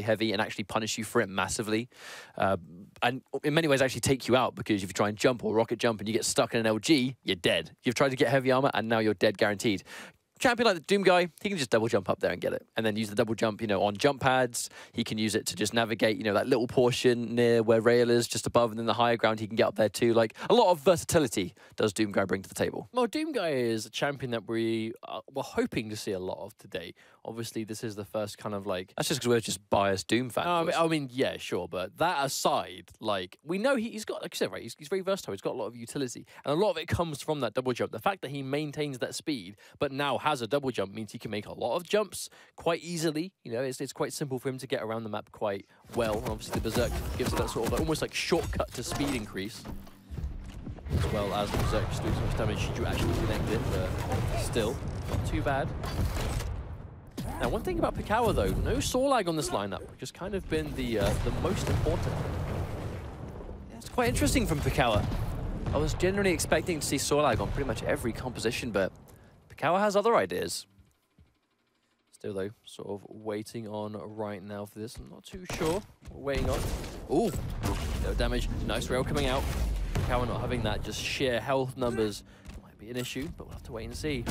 heavy and actually punish you for it massively. And in many ways actually take you out, because if you try and jump or rocket jump and you get stuck in an LG, you're dead. You've tried to get heavy armor and now you're dead guaranteed. Champion like the Doom guy, he can just double jump up there and get it. And then use the double jump, you know, on jump pads. He can use it to just navigate, you know, that little portion near where rail is, just above, and then the higher ground he can get up there too. Like, a lot of versatility does Doom guy bring to the table. Well, Doom guy is a champion that we were hoping to see a lot of today. Obviously, this is the first kind of like... That's just because we're just biased Doom fans. I mean, yeah, sure. But that aside, like, we know he's got, like I said, right, he's very versatile. He's got a lot of utility. And a lot of it comes from that double jump. The fact that he maintains that speed, but now has a double jump, means he can make a lot of jumps quite easily. You know, it's quite simple for him to get around the map quite well. And obviously, the Berserk gives it that sort of like, almost like shortcut to speed increase. As well as the Berserk just doing so much damage should you actually connect it, but still, not too bad. Now, one thing about Pikawa, though, no saw lag on this lineup, which has kind of been the most important. Yeah, it's quite interesting from Pikawa. I was generally expecting to see saw lag on pretty much every composition, but Pikawa has other ideas. Still, though, sort of waiting on right now for this. I'm not too sure. We're waiting on. Ooh, no damage. Nice rail coming out. Pikawa not having that, just sheer health numbers might be an issue, but we'll have to wait and see.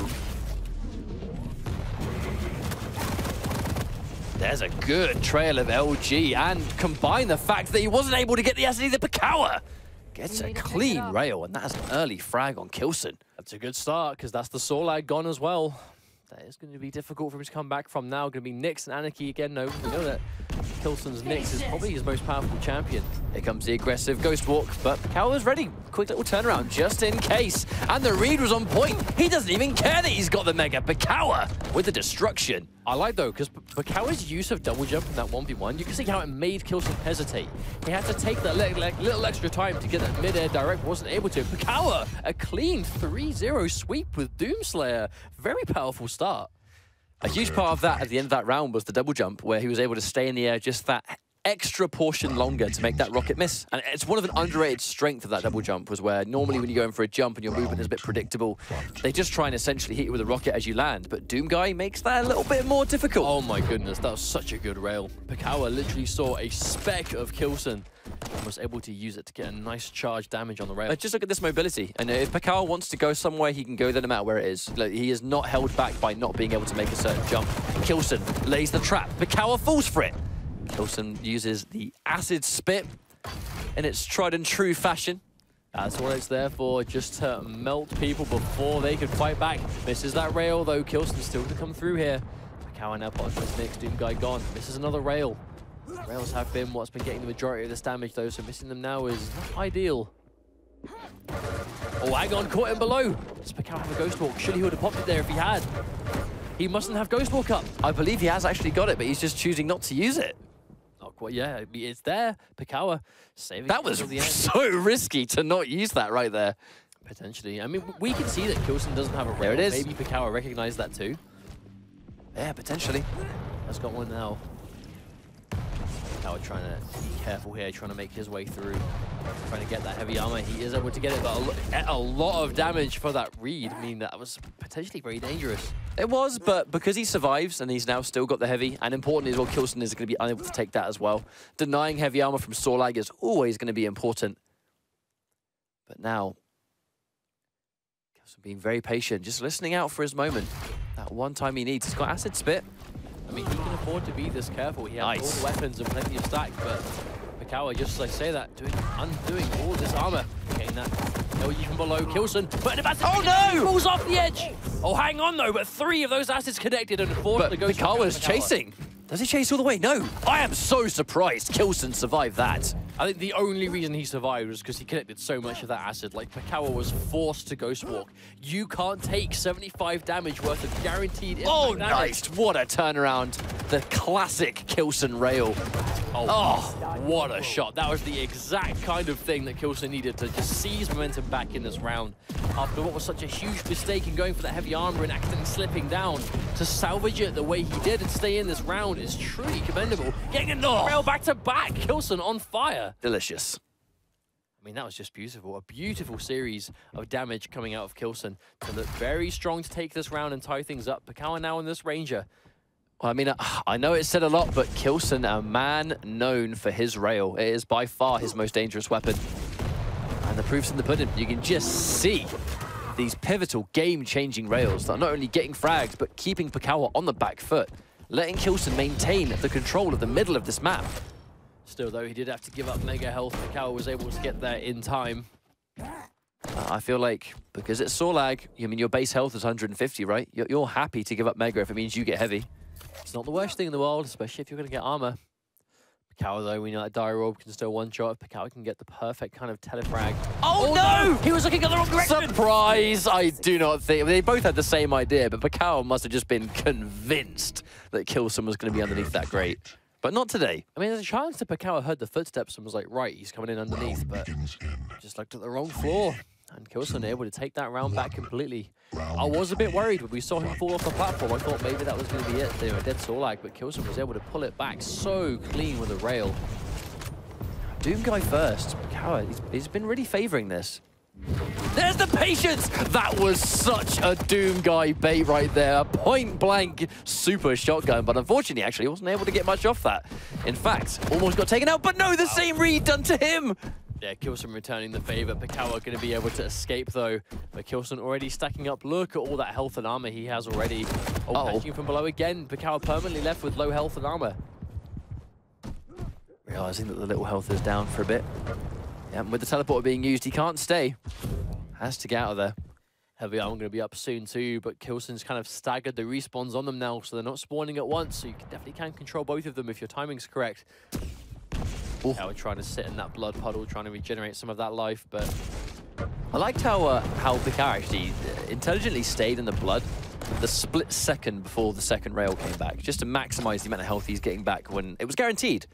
There's a good trail of LG, and combine the fact that he wasn't able to get the SD that Pikawa gets a clean rail, and that's an early frag on K1llsen. That's a good start, because that's the saw lag gone as well. That is going to be difficult for him to come back from now. Going to be Nyx and Anarchy again. No, we know that K1llsen's Nyx is probably his most powerful champion. Here comes the aggressive Ghost Walk, but Pikawa's ready. Quick little turnaround just in case. And the read was on point. He doesn't even care that he's got the Mega. Pikawa with the destruction. I like, though, because Pikawa's use of double jump in that 1v1, you can see how it made K1llsen hesitate. He had to take that little extra time to get that mid-air direct, wasn't able to. Pikawa, a clean 3-0 sweep with Doomslayer. Very powerful start. A huge part of that at the end of that round was the double jump, where he was able to stay in the air just that extra portion longer to make that rocket miss. And it's one of an underrated strength of that double jump, was where normally when you go in for a jump and your movement is a bit predictable, they just try and essentially hit you with a rocket as you land. But Doom guy makes that a little bit more difficult. Oh my goodness, that was such a good rail. Pikawa literally saw a speck of K1llsen and was able to use it to get a nice charge damage on the rail. Just look at this mobility. And if Pikawa wants to go somewhere, he can go there no matter where it is. Like, he is not held back by not being able to make a certain jump. K1llsen lays the trap. Pikawa falls for it. K1llsen uses the acid spit in its tried and true fashion. That's what it's there for, just to melt people before they could fight back. Misses that rail, though. K1llsen still to come through here. Pikawa now pots his Nyx. Doom guy gone. Misses another rail. Rails have been what's been getting the majority of this damage, though, so missing them now is not ideal. Oh, hang on, caught him below. Does Pikawa have a Ghost Walk? Surely he would have popped it there if he had. He mustn't have Ghost Walk up. I believe he has actually got it, but he's just choosing not to use it. Oh, well, yeah, it's there. Pikawa saving. That was so risky to not use that right there. Potentially. I mean, we can see that K1llsen doesn't have a rail. There it is. Maybe Pikawa recognized that too. Yeah, potentially. Has got one now. Pikawa trying to be careful here, trying to make his way through, trying to get that heavy armor. He is able to get it, but a lot of damage for that read. I mean, that was potentially very dangerous. It was, but because he survives and he's now still got the heavy, and importantly as well, K1llsen is going to be unable to take that as well. Denying heavy armor from saw lag is always going to be important. But now, K1llsen being very patient, just listening out for his moment. That one time he needs. He's got acid spit. I mean, he can afford to be this careful. He has all the weapons and plenty of stack, but Pikawa, just as I say that, undoing all this armor. Getting that LG from below. K1llsen putting it back. Oh no! Falls off the edge. Oh, hang on though, but 3 of those acids connected and forced to go. Pikawa's chasing. Does he chase all the way? No. I am so surprised K1llsen survived that. I think the only reason he survived was because he connected so much of that acid. Like, Pikawa was forced to Ghost Walk. You can't take 75 damage worth of guaranteed impact. Oh, nice. What a turnaround. The classic K1llsen rail. Oh, what a shot. That was the exact kind of thing that K1llsen needed to just seize momentum back in this round. After what was such a huge mistake in going for that heavy armor and accidentally slipping down, to salvage it the way he did and stay in this round is truly commendable. Getting a rail back to back. K1llsen on fire. Delicious. I mean, that was just beautiful. A beautiful series of damage coming out of K1llsen to look very strong to take this round and tie things up. Pikawa now on this Ranger. Well, I mean, I know it said a lot, but K1llsen, a man known for his rail. It is by far his most dangerous weapon. And the proof's in the pudding. You can just see these pivotal, game-changing rails that are not only getting fragged, but keeping Pikawa on the back foot, letting K1llsen maintain the control of the middle of this map. Still, though, he did have to give up mega health. Pikawa was able to get there in time. I feel like, because it's Sorlag, I mean, your base health is 150, right? You're happy to give up mega if it means you get heavy. It's not the worst thing in the world, especially if you're going to get armor. Pikawa, though, we know that Dire Orb can still one-shot. If Pikawa can get the perfect kind of telefrag. Oh, no! He was looking at the wrong direction! Surprise! I do not think... They both had the same idea, but Pikawa must have just been convinced that K1llsen was going to be underneath that grate. But not today. I mean, there's a chance that Pikawa heard the footsteps and was like, right, he's coming in underneath, but just looked at the wrong floor. And K1llsen able to take that round back completely. I was a bit worried when we saw him fall off the platform. I thought maybe that was going to be it. They were dead Sorlag, but K1llsen was able to pull it back so clean with a rail. Doom guy first. Pikawa, he's been really favoring this. There's the patience! That was such a Doom guy bait right there. A point-blank super shotgun, but unfortunately, actually, he wasn't able to get much off that. In fact, almost got taken out, but no, the same read done to him! Yeah, K1llsen returning the favor. Pikawa going to be able to escape, though. But K1llsen already stacking up. Look at all that health and armor he has already. Oh, catching from below again. Pikawa permanently left with low health and armor. Realizing that the little health is down for a bit. Yeah, with the teleporter being used, he can't stay. Has to get out of there. Heavy armor going to be up soon too, but K1llsen's kind of staggered the respawns on them now, so they're not spawning at once, so you definitely can control both of them if your timing's correct. Pikawa trying to sit in that blood puddle, trying to regenerate some of that life, but... I liked how Pikawa actually intelligently stayed in the blood the split second before the second rail came back, just to maximize the amount of health he's getting back when it was guaranteed.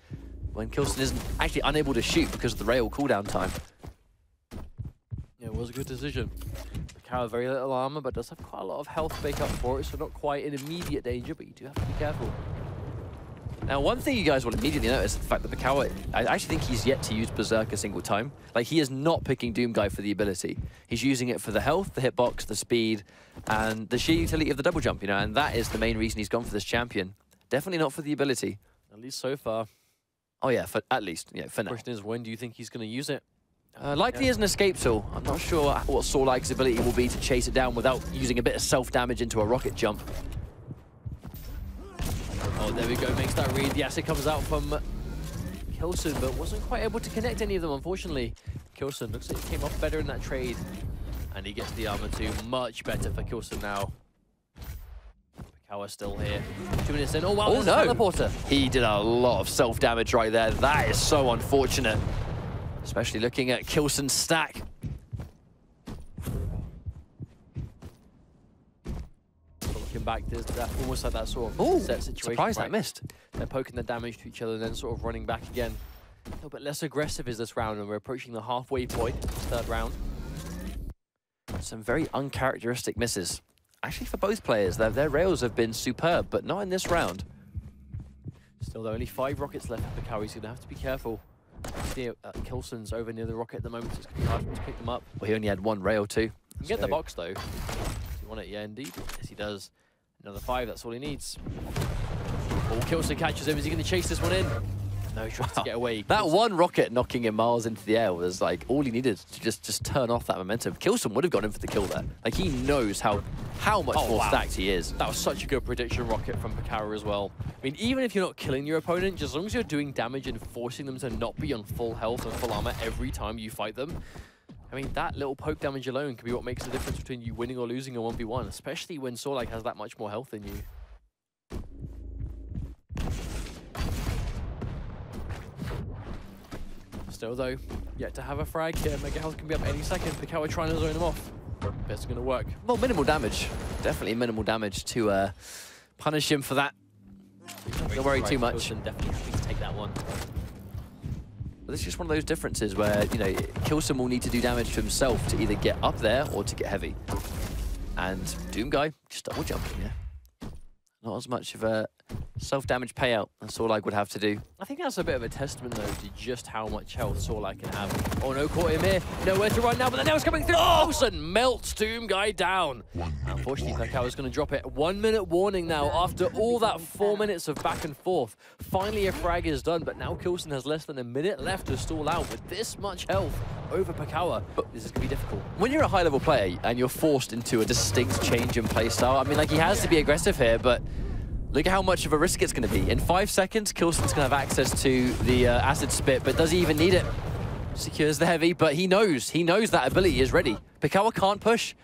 When K1llsen isn't actually unable to shoot because of the rail cooldown time. Yeah, it was a good decision. Pikawa, very little armor, but does have quite a lot of health to make up for it, so not quite in immediate danger, but you do have to be careful. Now, one thing you guys will immediately notice is the fact that Pikawa, I actually think he's yet to use Berserk a single time. Like, he is not picking Doom Guy for the ability. He's using it for the health, the hitbox, the speed, and the sheer utility of the double jump, you know, and that is the main reason he's gone for this champion. Definitely not for the ability. At least so far. Oh yeah, for at least, yeah, for now. The question is, when do you think he's going to use it? Likely as an escape tool. I'm not sure what Sorlag's ability will be to chase it down without using a bit of self-damage into a rocket jump. Oh, there we go, makes that read. Yes, it comes out from K1llsen, but wasn't quite able to connect any of them, unfortunately. K1llsen looks like he came off better in that trade. And he gets the armor too. Much better for K1llsen now. Pikawa still here. 2 minutes in. Oh, wow, there's a teleporter. He did a lot of self-damage right there. That is so unfortunate. Especially looking at K1llsen's stack. Looking back, there's that, almost like that sort of set situation. Surprised that missed. They're poking the damage to each other and then sort of running back again. A little bit less aggressive is this round, and we're approaching the halfway point, third round. Some very uncharacteristic misses. Actually, for both players, their rails have been superb, but not in this round. Still, there are only 5 rockets left for Pikawa. He's going to have to be careful. K1llsen's over near the rocket at the moment, so it's going to be hard for him to pick them up. Well, he only had 1 rail too. You can get the box, though. Does he want it? Yeah, indeed. Yes, he does. Another 5, that's all he needs. Oh, K1llsen catches him. Is he going to chase this one in? No, he tries to get away. That 1 rocket knocking him miles into the air was like all he needed to just turn off that momentum. K1llsen would have gone in for the kill there. Like, he knows how much more stacked he is. That was such a good prediction rocket from Pikawa as well. I mean, even if you're not killing your opponent, just as long as you're doing damage and forcing them to not be on full health and full armor every time you fight them, I mean, that little poke damage alone can be what makes the difference between you winning or losing a 1v1, especially when Sorlag has that much more health than you. Still, though, yet to have a frag here. Mega health can be up any second. Pikawa trying to zone him off. That's going to work. Well, minimal damage. Definitely minimal damage to punish him for that. Don't worry too much. Definitely happy to take that one. But it's just one of those differences where, you know, K1llsen will need to do damage to himself to either get up there or to get heavy. And Doom Guy just double jumping, yeah. Not as much of a Self-damage payout. That's all I would have to do. I think that's a bit of a testament, though, to just how much health Sorlak can have. Oh no, caught him here. Nowhere to run now, but the nail's coming through. Qualifier melts Doom Guy down. Unfortunately, Pikawa's going to drop it. 1 minute warning now after all that 4 minutes of back and forth. Finally, a frag is done, but now K1llsen has less than a minute left to stall out with this much health over Pikawa. But this is going to be difficult. When you're a high-level player and you're forced into a distinct change in playstyle, I mean, like, he has to be aggressive here, but look at how much of a risk it's going to be. In 5 seconds, K1llsen's going to have access to the acid spit, but does he even need it? Secures the heavy, but he knows that ability is ready. Pikawa can't push.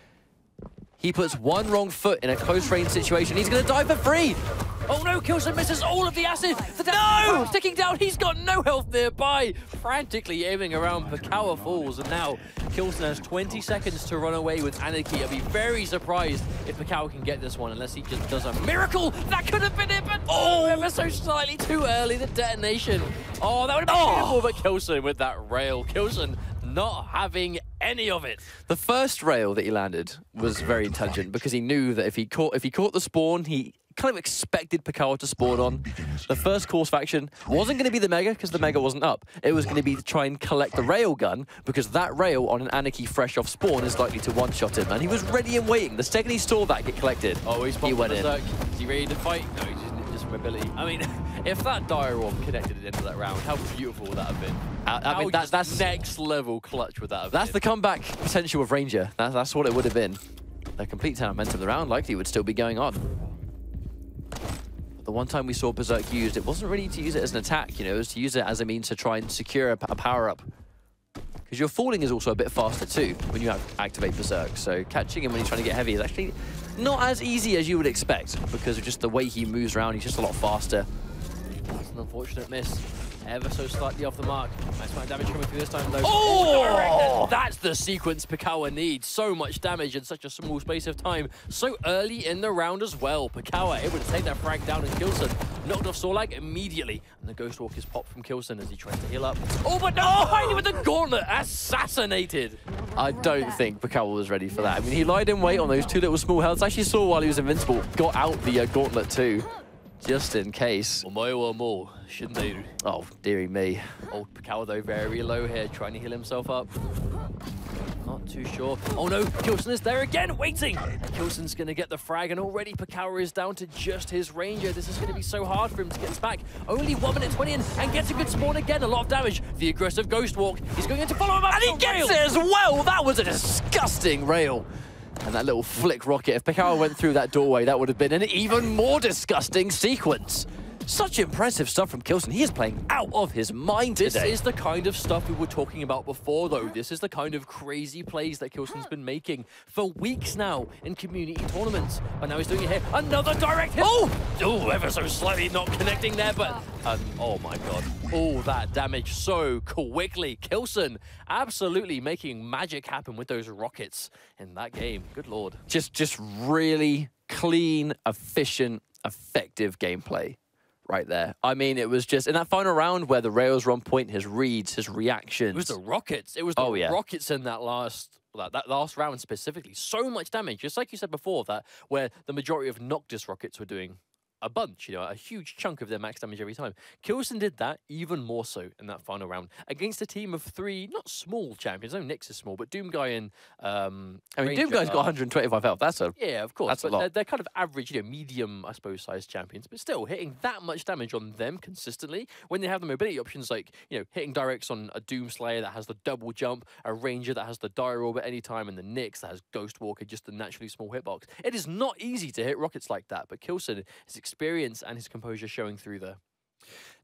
He puts one wrong foot in a close-range situation. He's going to die for free. Oh no, K1llsen misses all of the acid. No! Sticking down, he's got no health nearby. Frantically aiming around, Pikawa falls, and now K1llsen has 20 seconds to run away with Anarchy. I'd be very surprised if Pikawa can get this one, unless he just does a miracle. That could have been it, but oh, ever so slightly too early, the detonation. Oh, that would have been beautiful, but K1llsen with that rail. K1llsen not having any of it. The first rail that he landed was very intelligent because he knew that if he caught the spawn, he kind of expected Pikawa to spawn on. The first course of action wasn't going to be the Mega because the Mega wasn't up. It was going to be to try and collect the rail gun because that rail on an Anarchy fresh off spawn is likely to one-shot him. And he was ready and waiting. The second he saw that get collected, he went in. Is he ready to fight? No, he's just mobility. I mean, if that Dire Orb connected at the end of that round, how beautiful would that have been? I mean, that's next level clutch with that. That's the comeback potential of Ranger. That's what it would have been. The complete town momentum of the round likely would still be going on. The one time we saw Berserk used, it wasn't really to use it as an attack, you know, it was to use it as a means to try and secure a power-up. Because your falling is also a bit faster too when you activate Berserk, so catching him when he's trying to get heavy is actually not as easy as you would expect because of just the way he moves around, he's just a lot faster. That's an unfortunate miss. Ever so slightly off the mark. Nice amount of damage coming through this time, though. Oh! That's the sequence Pikawa needs. So much damage in such a small space of time. So early in the round as well. Pikawa able to take that frag down, and K1llsen knocked off Sorlak immediately. And the Ghost Walk is popped from K1llsen as he tries to heal up. Oh, but no! Behind him with the gauntlet! Assassinated! I don't think Pikawa was ready for that. I mean, he lied in wait on those two little small healths. I actually saw while he was invincible, got out the gauntlet too. Just in case. More, shouldn't they? Oh, dearie me. Old Pikawa, though, very low here, trying to heal himself up. Not too sure. Oh no, K1llsen is there again, waiting! K1llsen's going to get the frag, and already Pikawa is down to just his Ranger. This is going to be so hard for him to get this back. Only 1 minute 20 in, and gets a good spawn again. A lot of damage. The aggressive Ghost Walk. He's going in to follow him up. And he gets it as well! That was a disgusting rail. And that little flick rocket, if Pikawa went through that doorway, that would have been an even more disgusting sequence. Such impressive stuff from K1llsen. He is playing out of his mind today. This is the kind of stuff we were talking about before, though. This is the kind of crazy plays that K1llsen's been making for weeks now in community tournaments. But now he's doing it here. Another direct hit. Oh, ever so slightly not connecting there, but oh my god. All that damage so quickly. K1llsen absolutely making magic happen with those rockets in that game. Good lord. Just really clean, efficient, effective gameplay. Right there. I mean, it was just in that final round where the rails were on point, his reads, his reactions. It was the rockets. It was the rockets in that last round specifically. So much damage. Just like you said before, that where the majority of Noctis rockets were doing a bunch, you know, a huge chunk of their max damage every time. K1llsen did that even more so in that final round against a team of 3 not small champions. No, Nyx is small, but Doom Guy and I mean, Doom Guy's got 125 health. That's a of course. That's a lot. They're kind of average, you know, medium, I suppose, sized champions, but still hitting that much damage on them consistently when they have the mobility options like, you know, hitting directs on a Doom Slayer that has the double jump, a Ranger that has the Dire Orb at any time, and the Nyx that has Ghost Walker, just a naturally small hitbox. It is not easy to hit rockets like that, but K1llsen is experience and his composure showing through there.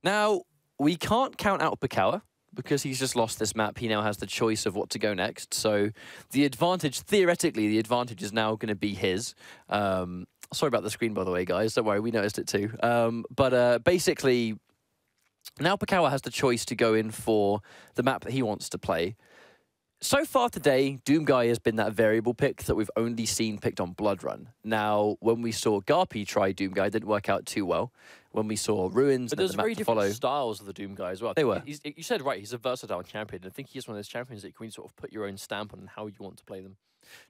Now, we can't count out Pikawa because he's just lost this map. He now has the choice of what to go next. So the advantage, theoretically, the advantage is now going to be his. Sorry about the screen, by the way, guys. Don't worry, we noticed it too. But basically, now Pikawa has the choice to go in for the map that he wants to play. So far today, Doom Guy has been that variable pick that we've only seen picked on Blood Run. Now, when we saw Garpy try Doom Guy, it didn't work out too well. When we saw Ruins, but there's very different styles of the Doom Guy as well. They were. You said right, he's a versatile champion. I think he's one of those champions that you can sort of put your own stamp on how you want to play them.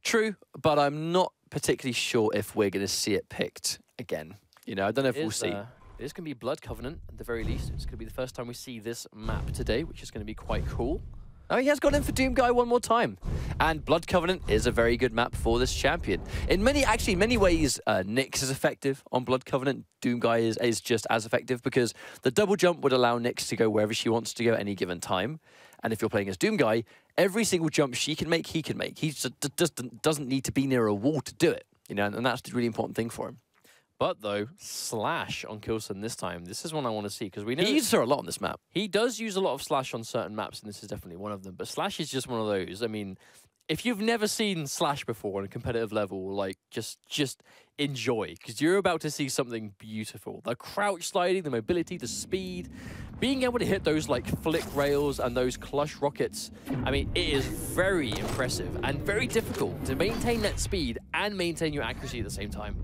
True, but I'm not particularly sure if we're going to see it picked again. You know, I don't know if we'll see. This can be Blood Covenant at the very least. It's going to be the first time we see this map today, which is going to be quite cool. Oh, he has gone in for Doom Guy one more time. And Blood Covenant is a very good map for this champion. In many ways, Nyx is effective on Blood Covenant. Doom Guy is just as effective because the double jump would allow Nyx to go wherever she wants to go at any given time. And if you're playing as Doom Guy, every single jump she can make, he can make. He just doesn't need to be near a wall to do it, you know, and that's the really important thing for him. But though, Slash on K1llsen this time, this is one I want to see because we know he uses her a lot on this map. He does use a lot of Slash on certain maps, and this is definitely one of them. But Slash is just one of those. I mean, if you've never seen Slash before on a competitive level, like just enjoy because you're about to see something beautiful. The crouch sliding, the mobility, the speed, being able to hit those like flick rails and those clutch rockets. I mean, it is very impressive and very difficult to maintain that speed and maintain your accuracy at the same time.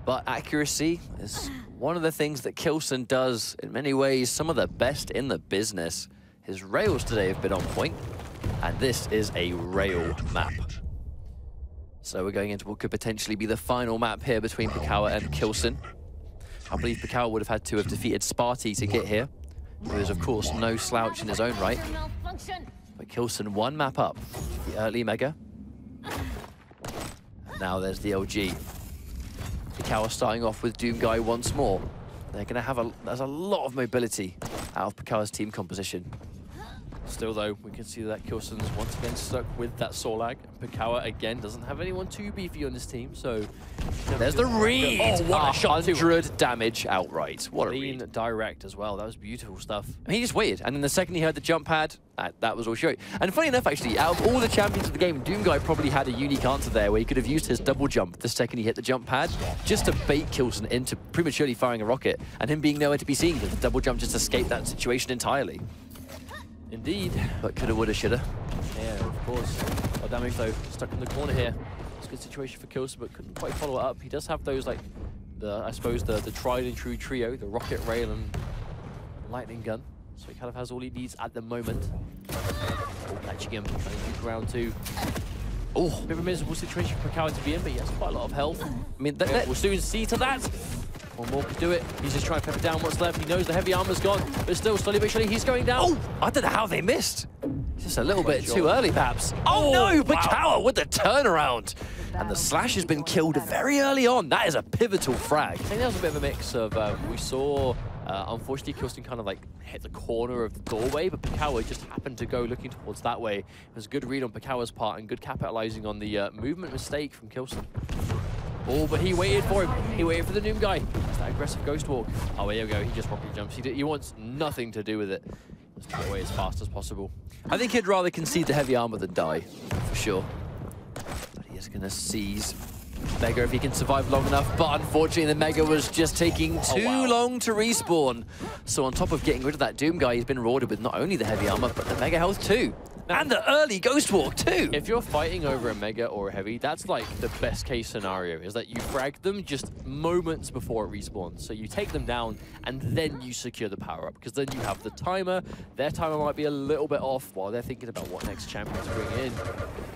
But accuracy is one of the things that K1llsen does, in many ways, some of the best in the business. His rails today have been on point, and this is a rail map. So we're going into what could potentially be the final map here between Pikawa and K1llsen. I believe Pikawa would have had to have defeated Sparty to get here. Who is, of course, no slouch in his own right. But K1llsen one map up, the early Mega. And now there's the LG. Pikawa starting off with Doom Guy once more. They're going to have there's a lot of mobility out of Pikawa's team composition. Still though, we can see that K1llsen's once again stuck with that Sorlag. Pikawa again doesn't have anyone too beefy on this team, so... There's the read! Oh, what a shot! 100 damage outright. What a Clean read. direct as well. That was beautiful stuff. I mean, he just waited, and then the second he heard the jump pad, that was all show. And funny enough, actually, out of all the champions of the game, Doom Guy probably had a unique answer there where he could have used his double jump the second he hit the jump pad just to bait K1llsen into prematurely firing a rocket, and him being nowhere to be seen because the double jump just escaped that situation entirely. Indeed. But coulda, woulda, shoulda. Yeah, of course. Oh, damage though, stuck in the corner here. It's a good situation for K1llsen, but couldn't quite follow it up. He does have those, like, I suppose, the tried and true trio, the rocket rail and lightning gun. So he kind of has all he needs at the moment. Oh, catching him, trying to do ground two. Oh, a bit of a miserable situation for Pikawa to be in, but he has quite a lot of health. I mean, We'll soon see to that. One more can do it. He's just trying to pepper down what's left. He knows the heavy armor's gone, but still, slowly but surely, he's going down. Oh, I don't know how they missed. Just a little bit too early, perhaps. Oh no, Pikawa with the turnaround. And the Slash has been killed very early on. That is a pivotal frag. I think that was a bit of a mix of, we saw, unfortunately, K1llsen kind of like hit the corner of the doorway, but Pikawa just happened to go looking towards that way. It was a good read on Pikawa's part and good capitalizing on the movement mistake from K1llsen. Oh, but he waited for him. He waited for the Noom guy. It's that aggressive ghost walk. Oh, there we go. He just rocket jumps. He wants nothing to do with it. Just get away as fast as possible. I think he'd rather concede the heavy armor than die, for sure. But he is going to seize Mega if he can survive long enough. But unfortunately, the Mega was just taking too long to respawn. So on top of getting rid of that Doom guy, he's been rewarded with not only the heavy armor, but the Mega health too. And the early Ghost Walk too! If you're fighting over a Mega or a Heavy, that's like the best case scenario, is that you frag them just moments before it respawns. So you take them down, and then you secure the power-up, because then you have the timer. Their timer might be a little bit off while they're thinking about what next champion to bring in.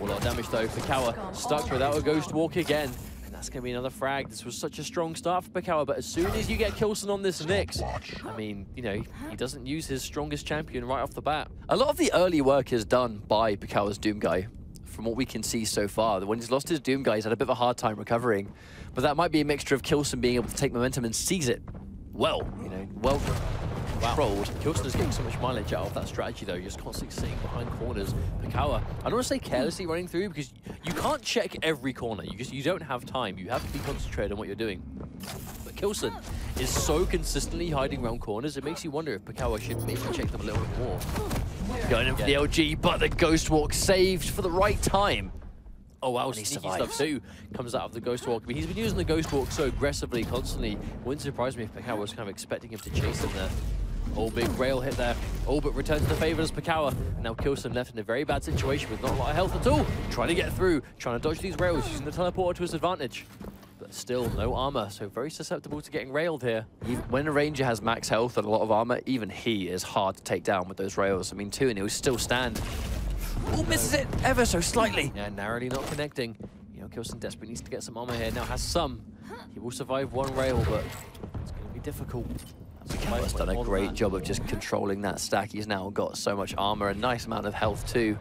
A lot of damage though. Pikawa stuck without a Ghost Walk again. That's going to be another frag. This was such a strong start for Pikawa, but as soon as you get K1llsen on this Nyx, I mean, you know, he doesn't use his strongest champion right off the bat. A lot of the early work is done by Pikawa's Doom guy, from what we can see so far. When he's lost his Doom guy, he's had a bit of a hard time recovering, but that might be a mixture of K1llsen being able to take momentum and seize it well, you know, well controlled. K1llsen is getting so much mileage out of that strategy though, just constantly sitting behind corners. Pikawa, I don't want to say carelessly running through because you can't check every corner. You don't have time. You have to be concentrated on what you're doing. But K1llsen is so consistently hiding around corners, it makes you wonder if Pikawa should maybe check them a little bit more. Going in for the LG, but the Ghost Walk saved for the right time. Oh wow, sneaky stuff too comes out of the Ghost Walk. I mean, he's been using the Ghost Walk so aggressively, constantly. Wouldn't surprise me if Pikawa was kind of expecting him to chase him there. Oh, big rail hit there. Oh, but returns the favor as Pikawa. And now K1llsen left in a very bad situation with not a lot of health at all. Trying to get through, trying to dodge these rails, using the teleporter to his advantage. But still, no armor, so very susceptible to getting railed here. When a Ranger has max health and a lot of armor, even he is hard to take down with those rails. I mean, 2 and he'll still stand. Oh, misses it ever so slightly. Yeah, narrowly not connecting. You know, K1llsen desperately needs to get some armor here. Now has some. He will survive one rail, but it's going to be difficult. Pikawa's done a great job of just controlling that stack. He's now got so much armor, a nice amount of health too.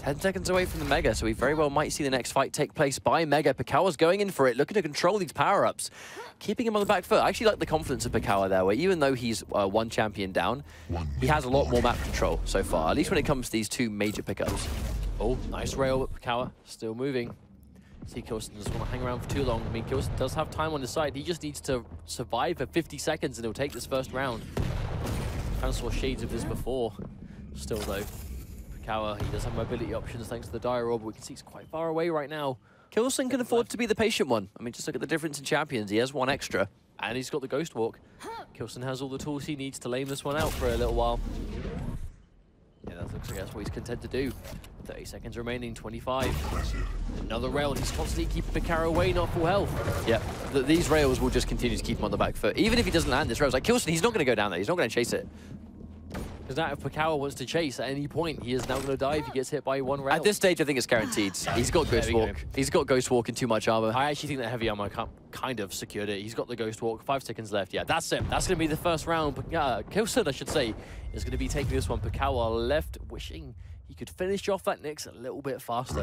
10 seconds away from the Mega, so we very well might see the next fight take place by Mega. Pikawa's going in for it, looking to control these power-ups, keeping him on the back foot. I actually like the confidence of Pikawa there, where even though he's one champion down, he has a lot more map control so far, at least when it comes to these two major pickups. Oh, nice rail, but Pikawa still moving. See, K1llsen doesn't want to hang around for too long. I mean, K1llsen does have time on his side. He just needs to survive for 50 seconds and he'll take this first round. Kind of saw shades of this before. Still, though, Pikawa, he does have mobility options thanks to the Dire Orb. We can see he's quite far away right now. K1llsen can afford to be the patient one. I mean, just look at the difference in champions. He has one extra. And he's got the Ghost Walk. K1llsen has all the tools he needs to lame this one out for a little while. Yeah, that looks like that's what he's content to do. 30 seconds remaining, 25. Another rail, he's constantly keeping Pikawa away, not full health. Yeah, these rails will just continue to keep him on the back foot. Even if he doesn't land this rail, it's like K1llsen, he's not going to go down there. He's not going to chase it. Because now if Pikawa wants to chase at any point, he is now going to die if he gets hit by one rail. At this stage, I think it's guaranteed. He's got Ghost Walk. He's got Ghost Walk and too much armor. I actually think that heavy armor kind of secured it. He's got the Ghost Walk, 5 seconds left. Yeah, that's it. That's going to be the first round. K1llsen, I should say, is going to be taking this one. Pikawa left wishing he could finish off that Nyx a little bit faster.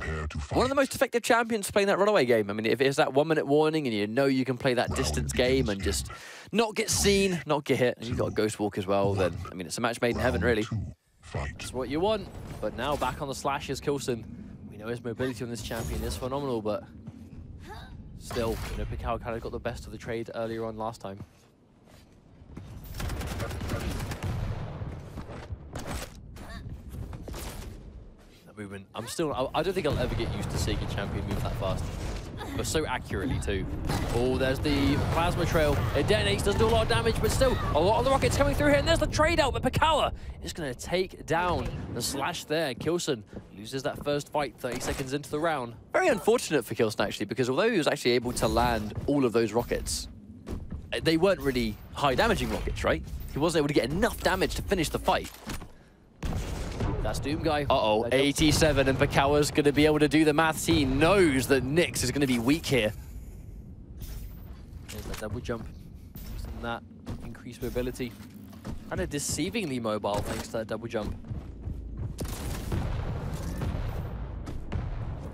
One of the most effective champions playing that runaway game. I mean, if it's that 1 minute warning and you know you can play that distance game and just not get seen, not get hit, and you've got a Ghost Walk as well, then, I mean, it's a match made in heaven, really. That's what you want. But now back on the slash is K1llsen. We know his mobility on this champion is phenomenal, but still, you know, Pikawa kind of got the best of the trade earlier on last time. Movement. I don't think I'll ever get used to seeing a champion move that fast. But so accurately too. Oh, there's the plasma trail. It detonates, does do a lot of damage, but still a lot of the rockets coming through here. And there's the trade out, but Pikawa is going to take down the slash there. K1llsen loses that first fight 30 seconds into the round. Very unfortunate for K1llsen actually, because although he was actually able to land all of those rockets, they weren't really high damaging rockets, right? He wasn't able to get enough damage to finish the fight. That's Doom Guy. Uh-oh, 87, and Pikawa's going to be able to do the maths. He knows that Nyx is going to be weak here. There's that double jump. Using that increased mobility. Kind of deceivingly mobile thanks to that double jump.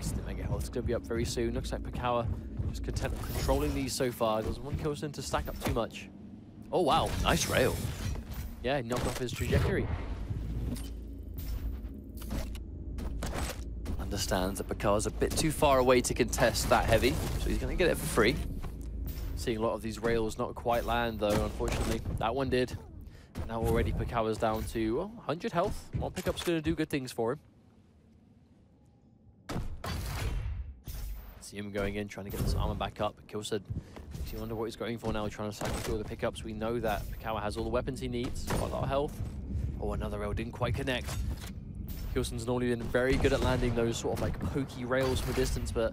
The Mega Health's going to be up very soon. Looks like Pikawa is content with controlling these so far. Doesn't want K1llsen to stack up too much. Oh, wow. Nice rail. Yeah, he knocked off his trajectory. Understands that Pikawa's a bit too far away to contest that heavy, so he's going to get it for free. Seeing a lot of these rails not quite land, though, unfortunately. That one did. Now already Pikawa's down to 100 health. One pickup's going to do good things for him. See him going in, trying to get this armor back up. K1llsen makes you wonder what he's going for now, trying to cycle the pickups. We know that Pikawa has all the weapons he needs, got a lot of health. Oh, another rail didn't quite connect. K1llsen's normally been very good at landing those sort of like pokey rails from a distance, but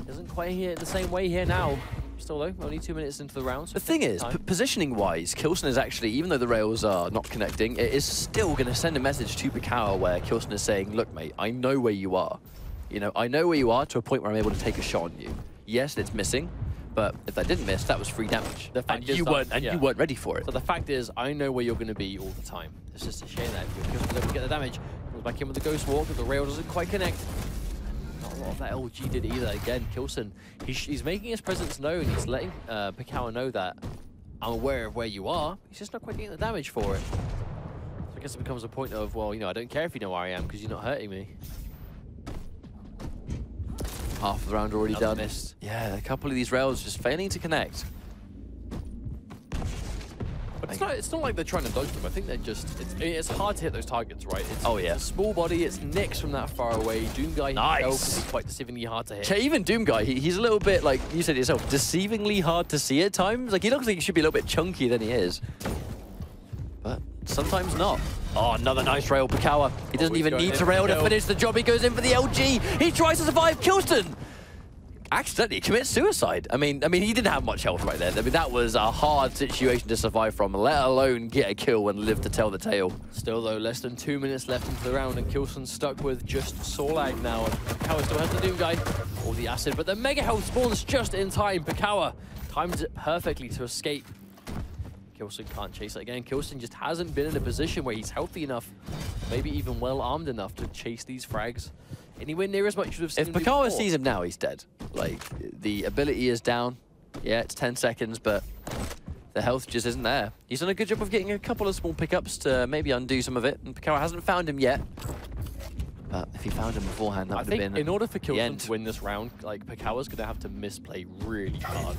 doesn't quite hit it the same way here now. Still though, only 2 minutes into the round. So the thing is, positioning-wise, K1llsen is actually, even though the rails are not connecting, it is still going to send a message to Pikawa where K1llsen is saying, look mate, I know where you are. You know, I know where you are to a point where I'm able to take a shot on you. Yes, it's missing, but if that didn't miss, that was free damage. And you weren't ready for it. So the fact is, I know where you're going to be all the time. It's just a shame that if K1llsen doesn't get the damage, comes back in with the Ghost Walk, but the rail doesn't quite connect. Not a lot of that LG did either. Again, K1llsen, he's making his presence known. He's letting Pikawa know that I'm aware of where you are. He's just not quite getting the damage for it. So I guess it becomes a point of, well, you know, I don't care if you know where I am because you're not hurting me. Half of the round already done. Missed. Yeah, a couple of these rails just failing to connect. But it's not like they're trying to dodge them. I think they're just... It's hard to hit those targets, right? It's, oh, yeah. It's a small body. It's Nyx from that far away. Doom Guy himself can be quite deceivingly hard to hit. Yeah, even Doom Guy, he's a little bit, like you said yourself, deceivingly hard to see at times. Like, he looks like he should be a little bit chunky than he is. But sometimes not. Oh, another nice rail, Pikawa. He doesn't even need to rail to finish the job. He goes in for the LG. He tries to survive. K1llsen accidentally commits suicide. I mean, he didn't have much health right there. I mean, that was a hard situation to survive from, let alone get a kill and live to tell the tale. Still, though, less than 2 minutes left into the round, and K1llsen's stuck with just Sorlag now. And Pikawa still has the Doom Guy, all the acid, but the Mega Health spawns just in time. Pikawa times it perfectly to escape. K1llsen can't chase it again. K1llsen just hasn't been in a position where he's healthy enough, maybe even well-armed enough to chase these frags anywhere near as much as we've seen If him do Pikawa before. sees him now, he's dead. Like, the ability is down. Yeah, it's 10 seconds, but the health just isn't there. He's done a good job of getting a couple of small pickups to maybe undo some of it, and Pikawa hasn't found him yet. But if he found him beforehand, that would have been in order for the K1llsen end. to win this round, like, Pikawa's going to have to misplay really hard.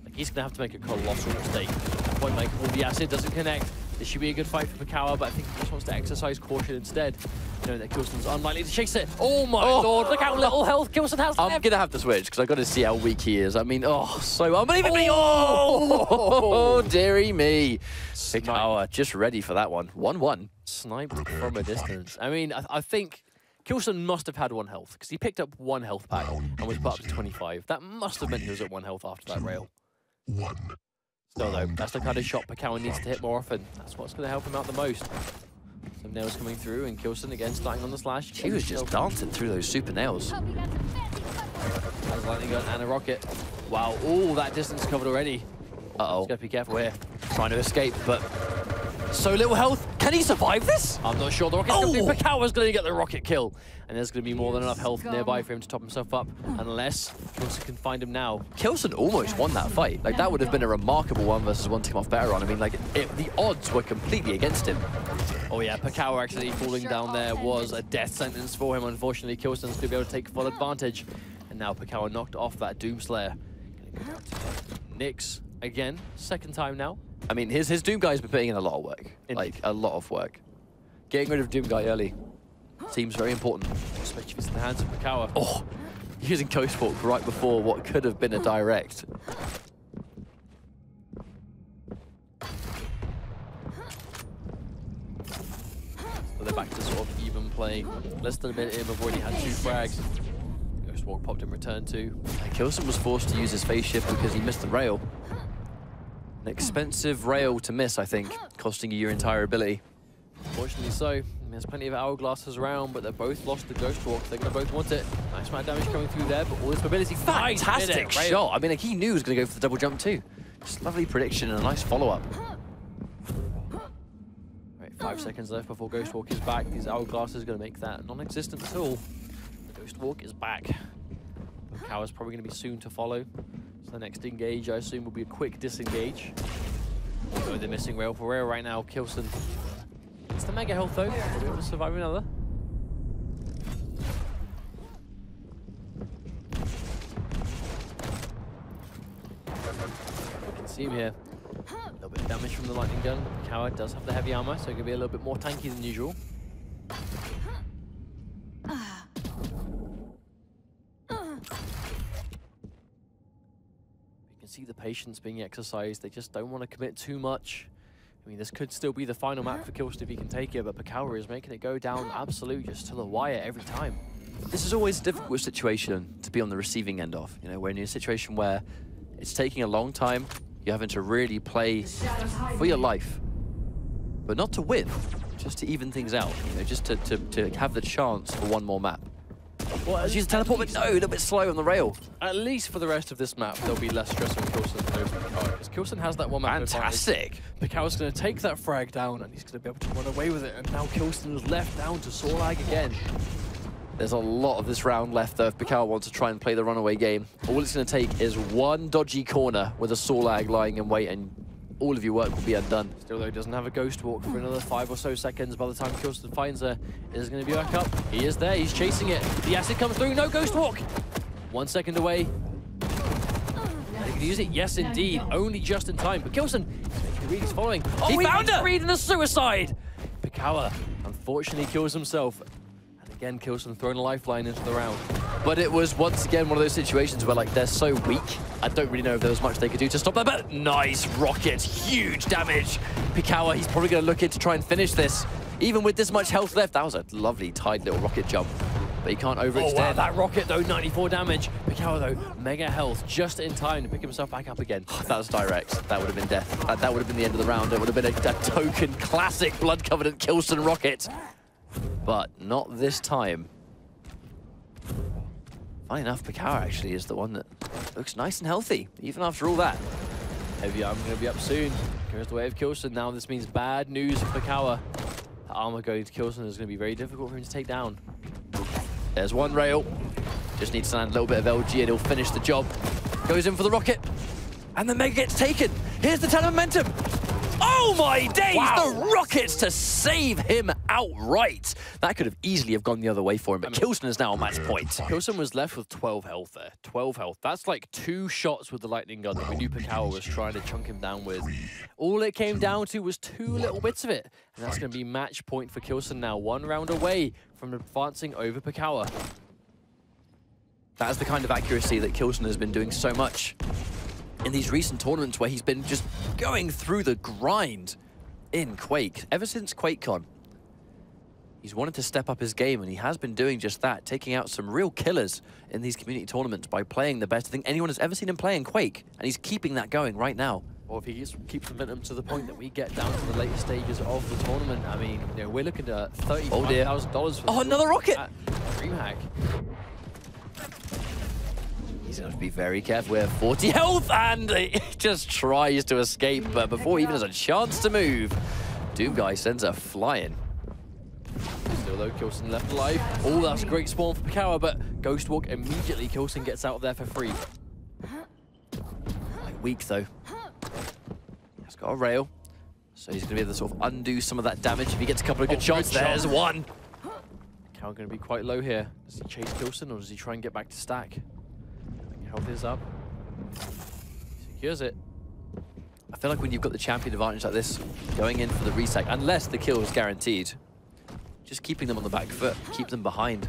Like, he's going to have to make a colossal mistake. At that point, like, the acid doesn't connect. This should be a good fight for Pikawa, but I think he just wants to exercise caution instead. You know that K1llsen's unlikely to chase it. Oh my lord, look how little health K1llsen has I'm left. going to have to switch, because I've got to see how weak he is. I mean, so unbelievably. Oh, dearie me. Pikawa just ready for that one. 1-1. Sniped from a distance. I mean, I think K1llsen must have had 1 health, because he picked up 1 health pack and was put up to 25. That must have meant he was at 1 health after that rail. Still though, that's the kind of shot Pikawa needs to hit more often. That's what's going to help him out the most. Some nails coming through, and K1llsen again starting on the slash. He was just dancing through those super nails. Has a lightning gun and a rocket. Wow, all that distance covered already. Uh-oh. Just gotta be careful here. Trying to escape, but so little health. Can he survive this? I'm not sure the rocket's gonna be. Pikawa's gonna get the rocket kill. And there's gonna be more than enough health nearby for him to top himself up, unless K1llsen can find him now. K1llsen almost won that fight. Like, that would have been a remarkable 1 versus 1 to come off better on. I mean, like, the odds were completely against him. Oh yeah, Pikawa actually falling down there was a death sentence for him. Unfortunately, K1llsen's gonna be able to take full advantage. And now Pikawa knocked off that Doomslayer. Gonna go down to Nyx again, 2nd time now. I mean, his Doom guy's been putting in a lot of work. Like, a lot of work. Getting rid of Doom guy early seems very important. Especially if it's in the hands of Pikawa. Oh, using Ghost Walk right before what could have been a direct. So they're back to sort of even play. Less than a minute in, we've already had 2 frags. Ghost Walk popped in return 2. K1llsen was forced to use his phase shift because he missed the rail. An expensive rail to miss, I think, costing you your entire ability. Fortunately so. There's plenty of hourglasses around, but they've both lost the Ghost Walk. They're going to both want it. Nice amount of damage coming through there, but all this mobility. Fantastic shot. I mean, like, he knew he was going to go for the double jump too. Just lovely prediction and a nice follow-up. Right, 5 seconds left before Ghost Walk is back. These hourglasses are going to make that non-existent at all. The Ghost Walk is back. Pikawa's probably going to be soon to follow. So the next engage, I assume, will be a quick disengage. So the missing rail for rail right now. K1llsen. It's the mega health though. Will be able to survive another. You can see him here. A little bit of damage from the lightning gun. Pikawa does have the heavy armor, so it can be a little bit more tanky than usual. See the patience being exercised. They just don't want to commit too much. I mean, this could still be the final map for K1llsen if he can take it, but Pikawa is making it go down absolute just to the wire every time. This is always a difficult situation to be on the receiving end of. You know, when you're in a situation where it's taking a long time, you're having to really play for your life, but not to win, just to even things out. You know, just to have the chance for 1 more map. Well, She's teleport, but no, a little bit slow on the rail. At least for the rest of this map, there'll be less stress on K1llsen than there is on Pikawa, because K1llsen has that 1 map Fantastic. advantage. Pikawa's going to take that frag down, and he's going to be able to run away with it, and now K1llsen is left down to Sorlag again. There's a lot of this round left, though, if Pikawa wants to try and play the runaway game. All it's going to take is 1 dodgy corner with a Sorlag lying in wait, and all of your work will be undone. Still, though, doesn't have a Ghost Walk for another 5 or so seconds. By the time K1llsen finds her, is going to be back up. He is there. He's chasing it. The acid comes through. No Ghost Walk. 1 second away. Are they going to use it? Yes, indeed. Only just in time. But K1llsen, he's following. Oh, He found her! Reading the suicide. Pikawa, unfortunately, kills himself. And again, K1llsen throwing a lifeline into the round. But it was once again one of those situations where, like, they're so weak. I don't really know if there was much they could do to stop that, but nice rocket, huge damage. Pikawa, he's probably going to look in to try and finish this. Even with this much health left, that was a lovely, tight little rocket jump. But he can't overextend. Oh, wow, that rocket, though, 94 damage. Pikawa, though, mega health, just in time to pick himself back up again. That was direct. That would have been death. That would have been the end of the round. It would have been a token classic Blood Covenant K1llsen rocket. But not this time. Funny enough, Pikawa actually is the one that looks nice and healthy, even after all that. Heavy armor going to be up soon. Goes the way of K1llsen. Now this means bad news for Pikawa. The armor going to K1llsen is going to be very difficult for him to take down. There's one rail. Just needs to land a little bit of LG and he'll finish the job. Goes in for the rocket. And the Mega gets taken. Here's the ton of momentum. Oh my days! Wow. The rockets to save him outright. That could have easily have gone the other way for him, but K1llsen is now on match point. K1llsen was left with 12 health there. 12 health. That's like 2 shots with the lightning gun that we knew Pikawa was trying to chunk him down with. All it came down to was 2 little bits of it. And that's going to be match point for K1llsen now. 1 round away from advancing over Pikawa. That is the kind of accuracy that K1llsen has been doing so much in these recent tournaments where he's been just going through the grind in Quake. Ever since QuakeCon, he's wanted to step up his game, and he has been doing just that, taking out some real killers in these community tournaments by playing the best thing anyone has ever seen him play in Quake, and he's keeping that going right now. Or if he keeps momentum to the point that we get down to the later stages of the tournament, I mean, you know, we're looking at $35,000 for another rocket! DreamHack. He's going to have to be very careful. We have 40 health, and he just tries to escape, but before he even has a chance to move, Doomguy sends her flying. Still though, K1llsen left alive. Oh, that's a great spawn for Pikawa, but Ghost Walk immediately. K1llsen gets out of there for free. Like weak though. He's got a rail, so he's going to be able to sort of undo some of that damage if he gets a couple of good shots. There's one. Pikawa going to be quite low here. Does he chase K1llsen, or does he try and get back to stack? Health is up. Secures it. I feel like when you've got the champion advantage like this, going in for the restack, unless the kill is guaranteed, just keeping them on the back foot, keep them behind.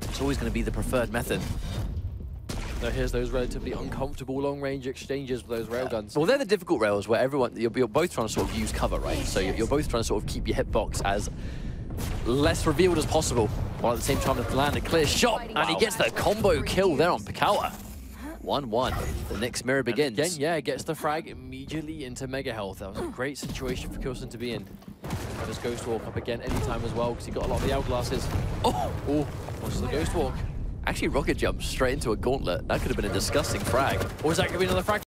It's always going to be the preferred method. Now here's those relatively uncomfortable long-range exchanges with those railguns. Well, they're the difficult rails where you're both trying to sort of use cover, right? So you're both trying to sort of keep your hitbox as less revealed as possible, while at the same time to land a clear shot, and he gets the combo kill there on Pikawa. 1-1. The next mirror begins. And again, yeah, gets the frag immediately into Mega Health. That was a great situation for K1llsen to be in. Just Ghost Walk up again anytime as well, because he got a lot of the hourglasses. Oh, what's the Ghost Walk? Actually, rocket jump straight into a gauntlet. That could have been a disgusting frag. Or is that going to be another frag?